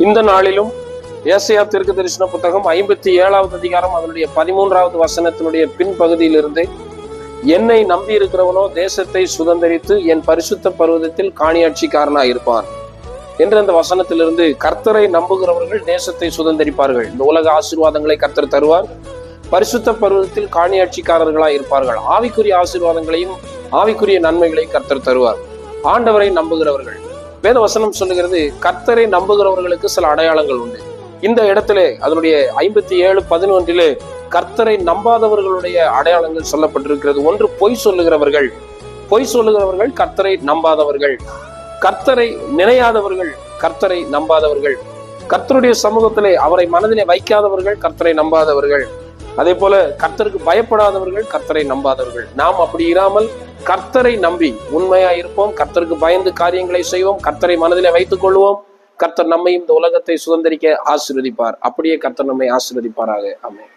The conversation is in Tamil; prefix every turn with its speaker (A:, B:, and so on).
A: இந்த நாளிலும் ஏசாயா தீர்க்க தரிசன புத்தகம் 57வது அதிகாரம் அதனுடைய 13வது வசனத்தினுடைய பின்பகுதியிலிருந்து, என்னை நம்பி இருக்கிறவனோ தேசத்தை சுதந்தரித்து என் பரிசுத்த பர்வதத்தில் காணியாட்சிக்காரனாய் இருப்பான் என்ற அந்த வசனத்திலிருந்து, கர்த்தரை நம்புகிறவர்கள் தேசத்தை சுதந்தரிப்பார்கள். இந்த உலக ஆசீர்வாதங்களை கர்த்தர் தருவார். பரிசுத்த பர்வதத்தில் காணியாட்சிக்காரர்களாய் இருப்பார்கள். ஆவிக்குரிய ஆசீர்வாதங்களையும் ஆவிக்குரிய நன்மைகளையும் கர்த்தர் தருவார். ஆண்டவரை நம்புகிறவர்கள், வேத வசனம் சொல்லுகிறது, கர்த்தரை நம்புகிறவர்களுக்கு சில அடையாளங்கள் உண்டு. இந்த இடத்திலே அதனுடைய 57:11 கர்த்தரை நம்பாதவர்களுடைய அடையாளங்கள் சொல்லப்பட்டிருக்கிறது. ஒன்று, பொய் சொல்லுகிறவர்கள். பொய் சொல்லுகிறவர்கள் கர்த்தரை நம்பாதவர்கள். கர்த்தரை நினையாதவர்கள் கர்த்தரை நம்பாதவர்கள். கர்த்தருடைய சமூகத்திலே அவரை மனதிலே வைக்காதவர்கள் கர்த்தரை நம்பாதவர்கள். அதே போல கர்த்தருக்கு பயப்படாதவர்கள் கர்த்தரை நம்பாதவர்கள். நாம் அப்படி இராமல் கர்த்தரை நம்பி உண்மையா இருப்போம். கர்த்தருக்கு பயந்து காரியங்களை செய்வோம். கர்த்தரை மனதிலே வைத்துக் கொள்வோம். கர்த்தர் நம்மையும் இந்த உலகத்தை சுதந்திரிக்க ஆசீர்வதிப்பார். அப்படியே கர்த்தர் நம்மை ஆசீர்வதிப்பாராக. ஆமென்.